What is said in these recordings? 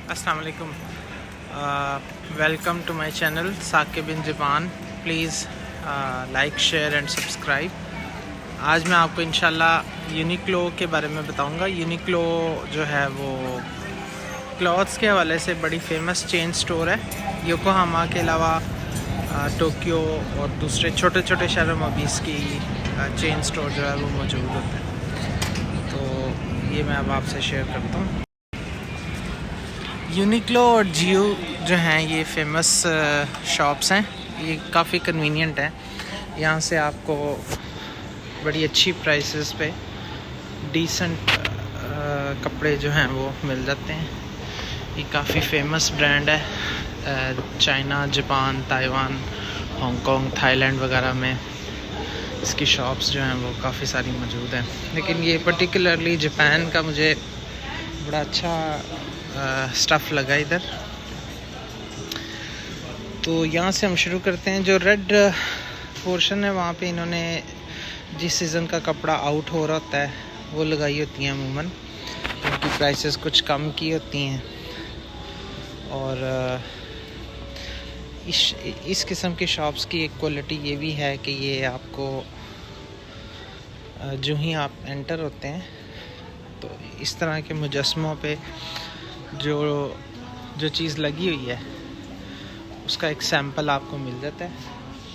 अस्सलाम वालेकुम। Welcome to my channel Saqib इन ज़बान। Please like share and subscribe. आज मैं आपको इंशाल्लाह यूनिक्लो के बारे में बताऊंगा। यूनिक्लो जो है वो क्लॉथ्स के हवाले से बड़ी फेमस चेन स्टोर है। योकोहामा के अलावा टोक्यो और दूसरे छोटे छोटे शहरों में भी इसकी चेन स्टोर जो है वो मौजूद होता है। तो ये मैं अब आपसे शेयर करता हूँ। यूनिक्लो और जियो जो हैं ये फेमस शॉप्स हैं। ये काफ़ी कन्वीनियंट है। यहाँ से आपको बड़ी अच्छी प्राइसेस पे डिसेंट कपड़े जो हैं वो मिल जाते हैं। ये काफ़ी फेमस ब्रांड है। China, Japan, Taiwan, Hong Kong, Thailand वगैरह में इसकी शॉप्स जो हैं वो काफ़ी सारी मौजूद हैं। लेकिन ये पर्टिकुलरली जापान का मुझे बड़ा अच्छा स्टफ़ लगा इधर। तो यहाँ से हम शुरू करते हैं। जो रेड पोर्शन है वहाँ पे इन्होंने जिस सीज़न का कपड़ा आउट हो रहा होता है वो लगाई होती हैं अमूमन। उनकी प्राइसेस कुछ कम की होती हैं। और इस किस्म की शॉप्स की एक क्वालिटी ये भी है कि ये आपको जो ही आप एंटर होते हैं तो इस तरह के मुजस्मों पे जो चीज़ लगी हुई है उसका एक सैंपल आपको मिल जाता है।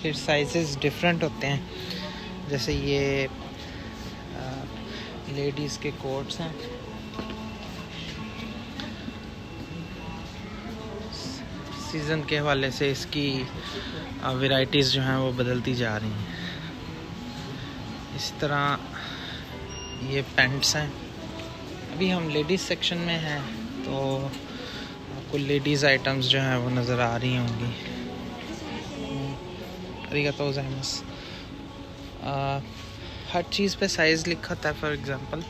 फिर साइजेस डिफरेंट होते हैं। जैसे ये लेडीज़ के कोट्स हैं। सीज़न के हवाले से इसकी वैरायटीज़ जो हैं वो बदलती जा रही हैं। इसी तरह ये पैंट्स हैं। अभी हम लेडीज़ सेक्शन में हैं तो आपको लेडीज़ आइटम्स जो हैं वो नज़र आ रही होंगी। अरिगातो गोज़ाइमासु। हर चीज़ पे साइज़ लिखा था। फॉर एग्ज़ाम्पल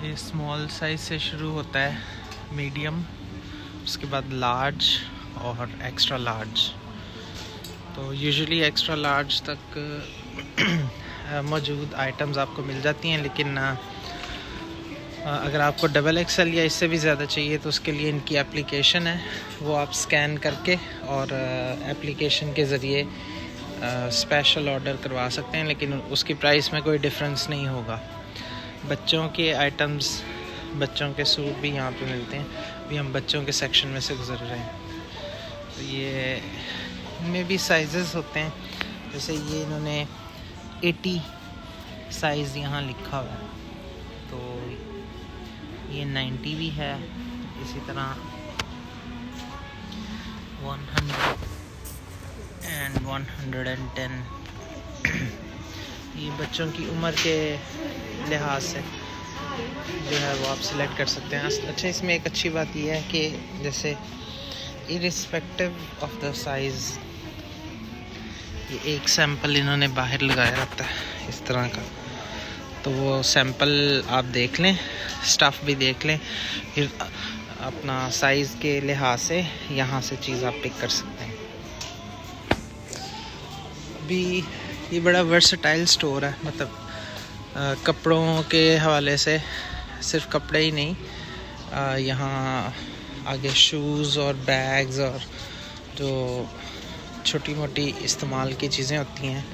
ये स्मॉल साइज़ से शुरू होता है, मीडियम, उसके बाद लार्ज और एक्स्ट्रा लार्ज। तो यूजुअली एक्स्ट्रा लार्ज तक मौजूद आइटम्स आपको मिल जाती हैं। लेकिन अगर आपको डबल एक्सल या इससे भी ज़्यादा चाहिए तो उसके लिए इनकी एप्लीकेशन है। वो आप स्कैन करके और एप्लीकेशन के ज़रिए स्पेशल ऑर्डर करवा सकते हैं। लेकिन उसकी प्राइस में कोई डिफरेंस नहीं होगा। बच्चों के आइटम्स, बच्चों के सूट भी यहाँ पे मिलते हैं। अभी हम बच्चों के सेक्शन में से गुजर रहे हैं। तो ये इनमें भी साइजेस होते हैं। जैसे ये इन्होंने 80 साइज़ यहाँ लिखा हुआ है। तो ये 90 भी है। इसी तरह 100 एंड 110। ये बच्चों की उम्र के लिहाज से जो है वो आप सिलेक्ट कर सकते हैं। अच्छा, इसमें एक अच्छी बात यह है कि जैसे इरिस्पेक्टिव ऑफ द साइज़ ये एक सैंपल इन्होंने बाहर लगाया रहता है इस तरह का। तो वो सैंपल आप देख लें, स्टफ़ भी देख लें, फिर अपना साइज़ के लिहाज से यहाँ से चीज़ आप पिक कर सकते हैं। अभी ये बड़ा वर्सटाइल स्टोर है। मतलब कपड़ों के हवाले से सिर्फ कपड़े ही नहीं, यहाँ आगे शूज़ और बैग्स और जो छोटी मोटी इस्तेमाल की चीज़ें होती हैं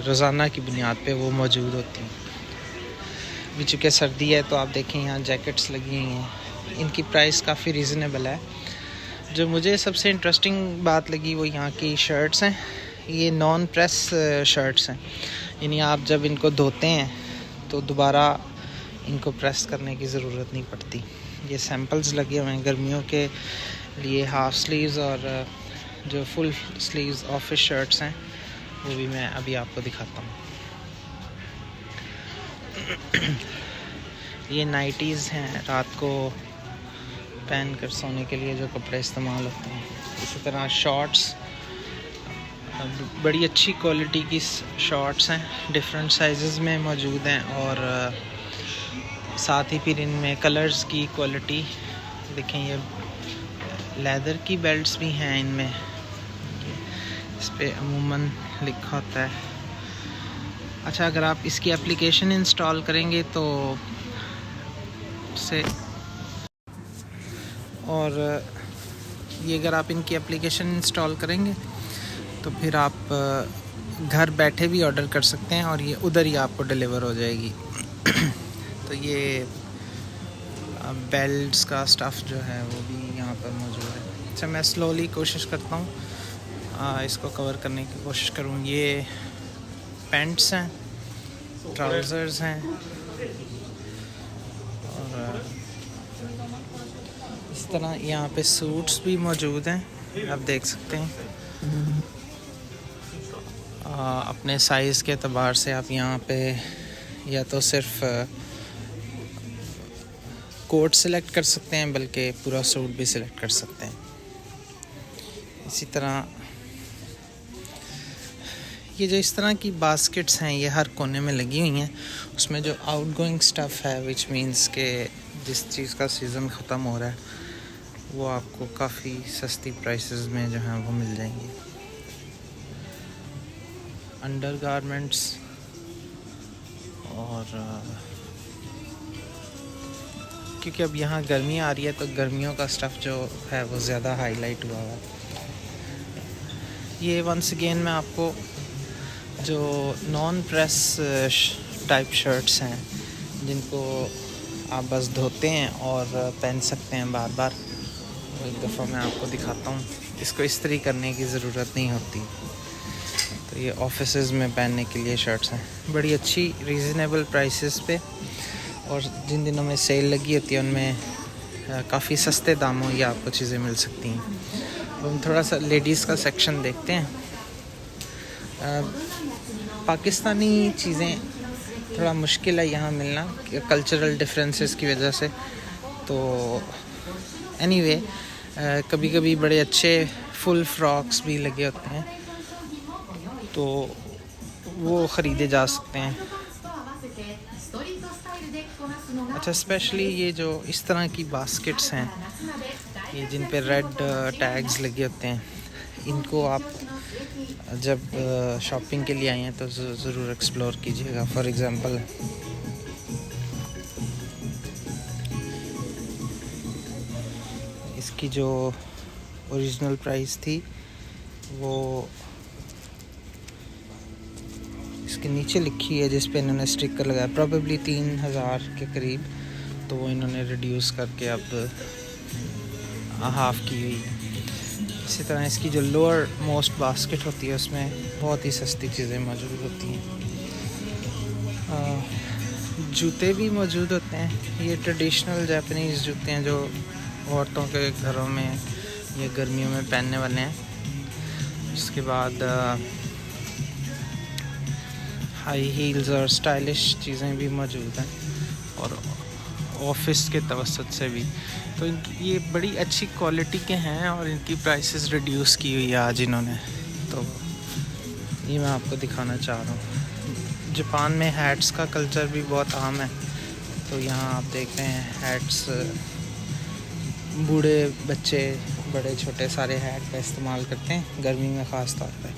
रोज़ाना की बुनियाद पे वो मौजूद होती हैं। अभी चूँकि सर्दी है तो आप देखें यहाँ जैकेट्स लगी हुई हैं। इनकी प्राइस काफ़ी रीज़नेबल है। जो मुझे सबसे इंटरेस्टिंग बात लगी वो यहाँ की शर्ट्स हैं। ये नॉन प्रेस शर्ट्स हैं, यानी आप जब इनको धोते हैं तो दोबारा इनको प्रेस करने की ज़रूरत नहीं पड़ती। ये सैम्पल्स लगे हुए हैं गर्मियों के लिए। हाफ़ स्लीव्स और जो फुल स्लीव्स ऑफिस शर्ट्स हैं वो भी मैं अभी आपको दिखाता हूँ। ये नाइटीज़ हैं, रात को पहन कर सोने के लिए जो कपड़े इस्तेमाल होते हैं। इसी तरह शॉर्ट्स, बड़ी अच्छी क्वालिटी की शॉर्ट्स हैं, डिफरेंट साइज़ में मौजूद हैं। और साथ ही फिर इनमें कलर्स की क्वालिटी देखें। ये लेदर की बेल्ट्स भी हैं इनमें। इस पे अमूमन लिखा होता है। अच्छा, अगर आप इसकी एप्लीकेशन इंस्टॉल करेंगे तो से और ये अगर आप इनकी एप्लीकेशन इंस्टॉल करेंगे तो फिर आप घर बैठे भी ऑर्डर कर सकते हैं और ये उधर ही आपको डिलीवर हो जाएगी। तो ये बेल्ट्स का स्टफ़ जो है वो भी यहाँ पर मौजूद है। अच्छा, मैं स्लोली कोशिश करता हूँ इसको कवर करने की कोशिश करूँ। ये पैंट्स हैं, ट्राउज़र्स हैं और इस तरह यहाँ पे सूट्स भी मौजूद हैं, आप देख सकते हैं। अपने साइज़ के एतबार से आप यहाँ पे या तो सिर्फ कोट सेलेक्ट कर सकते हैं बल्कि पूरा सूट भी सिलेक्ट कर सकते हैं। इसी तरह ये जो इस तरह की बास्केट्स हैं ये हर कोने में लगी हुई हैं। उसमें जो आउटगोइंग स्टफ़ है विच मींस के जिस चीज़ का सीज़न ख़त्म हो रहा है वो आपको काफ़ी सस्ती प्राइसेस में जो हैं वो मिल जाएंगी। अंडरगारमेंट्स और क्योंकि अब यहाँ गर्मी आ रही है तो गर्मियों का स्टफ़ जो है वो ज़्यादा हाईलाइट हुआ है। ये वंस अगेन मैं आपको जो नॉन प्रेस टाइप शर्ट्स हैं जिनको आप बस धोते हैं और पहन सकते हैं बार बार, एक दफ़ा मैं आपको दिखाता हूँ। इसको इस्त्री करने की ज़रूरत नहीं होती। तो ये ऑफिसेज़ में पहनने के लिए शर्ट्स हैं, बड़ी अच्छी रीज़नेबल प्राइसेस पे, और जिन दिनों में सेल लगी होती है उनमें काफ़ी सस्ते दामों ये आपको चीज़ें मिल सकती हैं। तो हम थोड़ा सा लेडीज़ का सेक्शन देखते हैं। पाकिस्तानी चीज़ें थोड़ा मुश्किल है यहाँ मिलना कल्चरल डिफरेंसेस की वजह से। तो एनीवे कभी कभी बड़े अच्छे फुल फ्रॉक्स भी लगे होते हैं तो वो ख़रीदे जा सकते हैं। अच्छा, स्पेशली ये जो इस तरह की बास्केट्स हैं ये जिन पे रेड टैग्स लगे होते हैं, इनको आप जब शॉपिंग के लिए आए हैं तो ज़रूर एक्सप्लोर कीजिएगा। फॉर एग्ज़ाम्पल इसकी जो ओरिजिनल प्राइस थी वो इसके नीचे लिखी है जिस पे इन्होंने स्टिकर लगाया, प्रॉबेबली 3000 के करीब, तो वो इन्होंने रिड्यूस करके अब हाफ़ की हुई है। इसी तरह इसकी जो लोअर मोस्ट बास्केट होती है उसमें बहुत ही सस्ती चीज़ें मौजूद होती हैं। जूते भी मौजूद होते हैं। ये ट्रेडिशनल जापानीज़ जूते हैं जो औरतों के घरों में या गर्मियों में पहनने वाले हैं। उसके बाद हाई हील्स और स्टाइलिश चीज़ें भी मौजूद हैं और ऑफिस के तवसत से भी। तो ये बड़ी अच्छी क्वालिटी के हैं और इनकी प्राइसेस रिड्यूस की हुई है आज इन्होंने, तो ये मैं आपको दिखाना चाह रहा हूँ। जापान में हैट्स का कल्चर भी बहुत आम है, तो यहाँ आप देख रहे हैं हैट्स, बूढ़े बच्चे बड़े छोटे सारे हैट का इस्तेमाल करते हैं गर्मी में ख़ास तौर पर।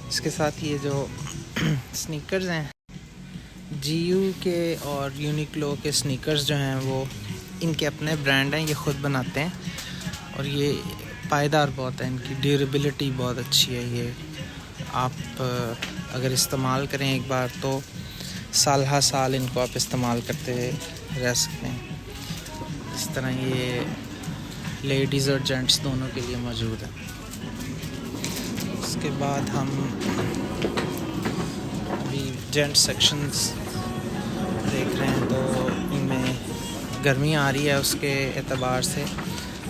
इसके साथ ये जो स्नीकर्स हैं, GU के और यूनिक्लो के स्नीकर्स जो हैं वो इनके अपने ब्रांड हैं, ये ख़ुद बनाते हैं और ये पायदार बहुत है, इनकी ड्यूरेबिलिटी बहुत अच्छी है। ये आप अगर इस्तेमाल करें एक बार तो साल हर साल इनको आप इस्तेमाल करते रह सकते हैं। इस तरह ये लेडीज़ और जेंट्स दोनों के लिए मौजूद है। उसके बाद हम अभी जेंट्स सेक्शंस देख रहे हैं, तो इनमें गर्मी आ रही है उसके एतबार से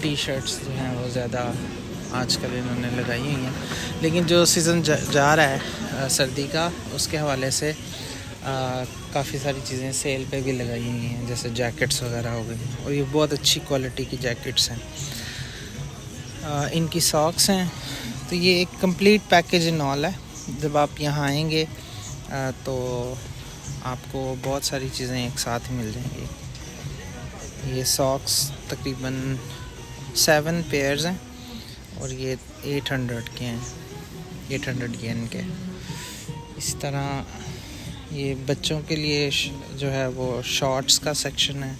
टी शर्ट्स जो हैं वो ज़्यादा आजकल इन्होंने लगाई हुई हैं, लेकिन जो सीज़न जा रहा है सर्दी का उसके हवाले से काफ़ी सारी चीज़ें सेल पे भी लगाई हुई हैं, जैसे जैकेट्स वगैरह हो गई, और ये बहुत अच्छी क्वालिटी की जैकेट्स हैं। इनकी सॉक्स हैं, तो ये एक कंप्लीट पैकेज इन ऑल है। जब आप यहाँ आएंगे तो आपको बहुत सारी चीज़ें एक साथ ही मिल जाएंगी। ये सॉक्स तकरीबन 7 पेयर्स हैं और ये 800 के हैं, 800 येन के। इस तरह ये बच्चों के लिए जो है वो शॉर्ट्स का सेक्शन है,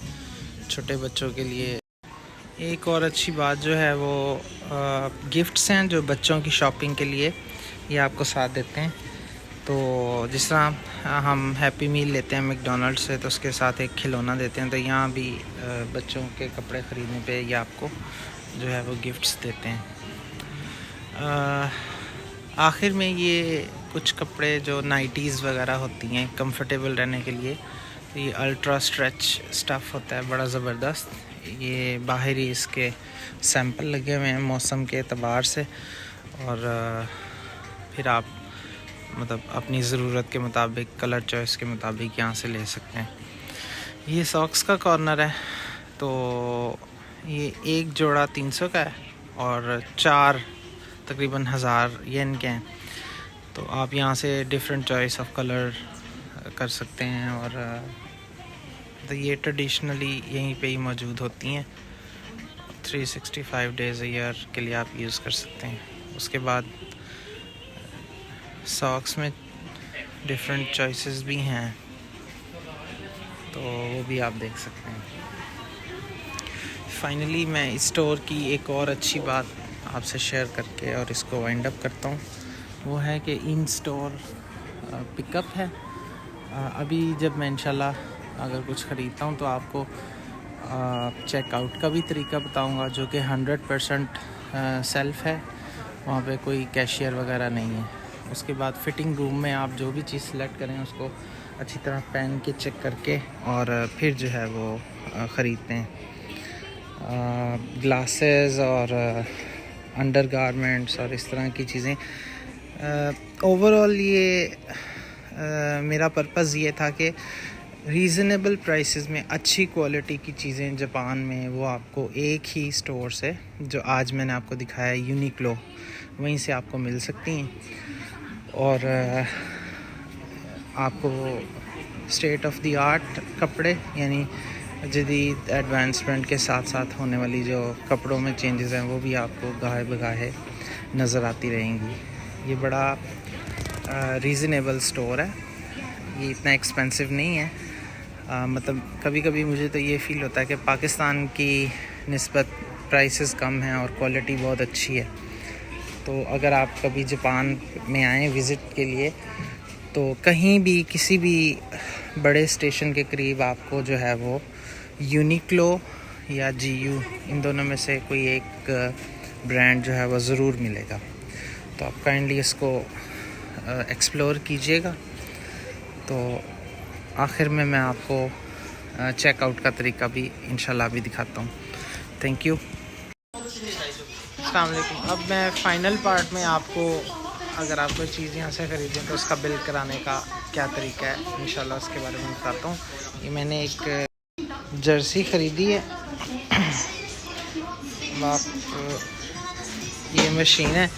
छोटे बच्चों के लिए एक और अच्छी बात जो है वो गिफ्ट्स हैं जो बच्चों की शॉपिंग के लिए ये आपको साथ देते हैं। तो जिस तरह हम हैप्पी मील लेते हैं मैकडोनल्ड से तो उसके साथ एक खिलौना देते हैं, तो यहाँ भी बच्चों के कपड़े ख़रीदने पे ये आपको जो है वो गिफ्ट्स देते हैं। आखिर में ये कुछ कपड़े जो नाइटीज़ वगैरह होती हैं कंफर्टेबल रहने के लिए, तो ये अल्ट्रा स्ट्रेच स्टफ़ होता है बड़ा ज़बरदस्त। ये बाहरी इसके सैंपल लगे हुए हैं मौसम के एतबार से, और फिर आप मतलब अपनी ज़रूरत के मुताबिक कलर चॉइस के मुताबिक यहाँ से ले सकते हैं। ये सॉक्स का कॉर्नर है, तो ये एक जोड़ा 300 का है और 4 तकरीबन 1000 येन के हैं। तो आप यहाँ से डिफरेंट चॉइस ऑफ कलर कर सकते हैं, और तो ये ट्रेडिशनली यहीं पे ही मौजूद होती हैं। 365 डेज़ ईयर के लिए आप यूज़ कर सकते हैं। उसके बाद सॉक्स में डिफरेंट चॉइसेस भी हैं, तो वो भी आप देख सकते हैं। फाइनली मैं इस स्टोर की एक और अच्छी बात आपसे शेयर करके और इसको वाइंड अप करता हूँ, वो है कि इन स्टोर पिकअप है। अभी जब मैं इंशाल्लाह अगर कुछ ख़रीदता हूँ तो आपको चेकआउट का भी तरीका बताऊँगा, जो कि 100% सेल्फ़ है, वहाँ पे कोई कैशियर वगैरह नहीं है। उसके बाद फ़िटिंग रूम में आप जो भी चीज़ सेलेक्ट करें उसको अच्छी तरह पहन के चेक करके और फिर जो है वो ख़रीदते हैं। ग्लासेस और अंडर गारमेंट्स और इस तरह की चीज़ें। ओवरऑल ये मेरा पर्पज़ ये था कि रीज़नेबल प्राइसेस में अच्छी क्वालिटी की चीज़ें जापान में वो आपको एक ही स्टोर से, जो आज मैंने आपको दिखाया है यूनिक्लो, वहीं से आपको मिल सकती हैं। और आपको स्टेट ऑफ द आर्ट कपड़े, यानी जदीद एडवांसमेंट के साथ साथ होने वाली जो कपड़ों में चेंजेस हैं वो भी आपको गाहे बगाहे नज़र आती रहेंगी। ये बड़ा रीज़नेबल स्टोर है, ये इतना एक्सपेंसिव नहीं है। मतलब कभी कभी मुझे तो ये फ़ील होता है कि पाकिस्तान की निस्बत प्राइसेस कम हैं और क्वालिटी बहुत अच्छी है। तो अगर आप कभी जापान में आएँ विज़िट के लिए, तो कहीं भी किसी भी बड़े स्टेशन के करीब आपको जो है वो यूनिक्लो या जीयू, इन दोनों में से कोई एक ब्रांड जो है वो ज़रूर मिलेगा। तो आप काइंडली इसको एक्सप्लोर कीजिएगा। तो आखिर में मैं आपको चेकआउट का तरीका भी इंशाल्लाह भी दिखाता हूँ। Thank you. अस्सलाम वालेकुम। अब मैं फ़ाइनल पार्ट में आपको, अगर आप कोई चीज़ यहाँ से ख़रीदें तो उसका बिल कराने का क्या तरीका है इंशाल्लाह उसके बारे में बताता हूँ। ये मैंने एक जर्सी ख़रीदी है। आप ये मशीन है,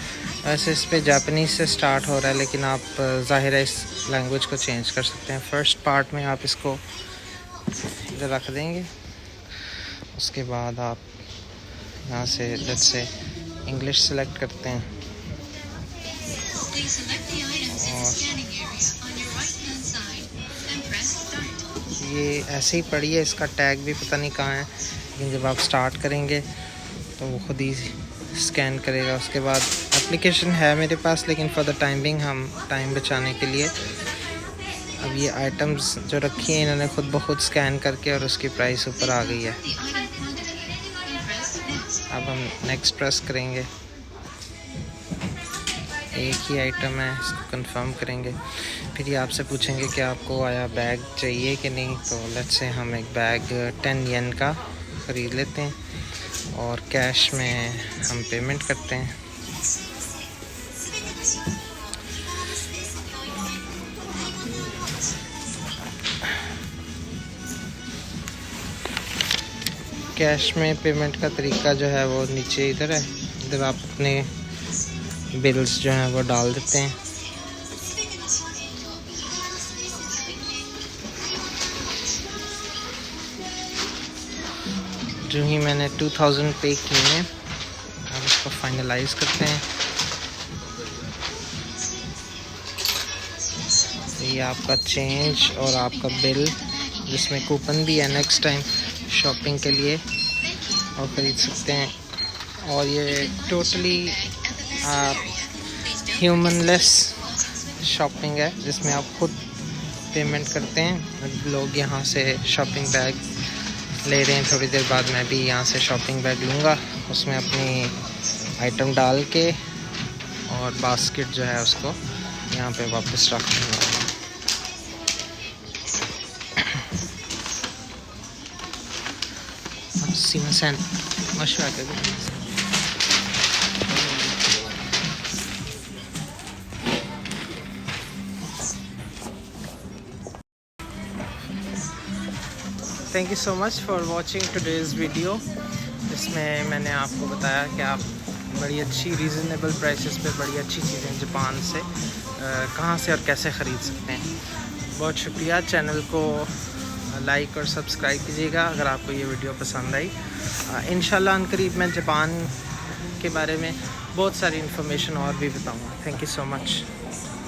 वैसे इस पे जापानीज़ से स्टार्ट हो रहा है, लेकिन आप ज़ाहिर है इस लैंग्वेज को चेंज कर सकते हैं। फ़र्स्ट पार्ट में आप इसको इधर रख देंगे, उसके बाद आप यहाँ से लेट्स से इंग्लिश सेलेक्ट करते हैं और ये ऐसे ही पड़ी है, इसका टैग भी पता नहीं कहाँ है, लेकिन जब आप स्टार्ट करेंगे तो वो खुद ही स्कैन करेगा। उसके बाद एप्लीकेशन है मेरे पास, लेकिन फॉर द टाइमिंग हम टाइम बचाने के लिए अब ये आइटम्स जो रखी हैं इन्होंने खुद ब खुद स्कैन करके और उसकी प्राइस ऊपर आ गई है। अब हम नेक्स्ट प्रेस करेंगे, एक ही आइटम है, इसको कंफर्म करेंगे। फिर ये आपसे पूछेंगे कि आपको आया बैग चाहिए कि नहीं। तो लेट्स से हम एक बैग 10 येन का ख़रीद लेते हैं और कैश में हम पेमेंट करते हैं। कैश में पेमेंट का तरीका जो है वो नीचे इधर है, इधर आप अपने बिल्स जो हैं वो डाल देते हैं। जो ही मैंने 2000 पे किए हैं, अब इसको फाइनलाइज करते हैं। ये आपका चेंज और आपका बिल, जिसमें कूपन भी है नेक्स्ट टाइम शॉपिंग के लिए। और ख़रीद सकते हैं। और ये टोटली ह्यूमनलेस शॉपिंग है, जिसमें आप खुद पेमेंट करते हैं। लोग यहाँ से शॉपिंग बैग ले रहे हैं, थोड़ी देर बाद मैं भी यहाँ से शॉपिंग बैग लूँगा, उसमें अपनी आइटम डाल के और बास्केट जो है उसको यहाँ पे वापस रख दूँगा। सीमसन मशवरा कर thank you so much for watching today's video. इसमें मैंने आपको बताया कि आप बड़ी अच्छी रीज़नेबल प्राइसेस पे बड़ी अच्छी चीज़ें जापान से कहाँ से और कैसे ख़रीद सकते हैं। बहुत शुक्रिया। चैनल को लाइक और सब्सक्राइब कीजिएगा अगर आपको ये वीडियो पसंद आई। इंशाल्लाह अनकरीब मैं जापान के बारे में बहुत सारी इन्फॉर्मेशन और भी बताऊँगा। Thank you so much.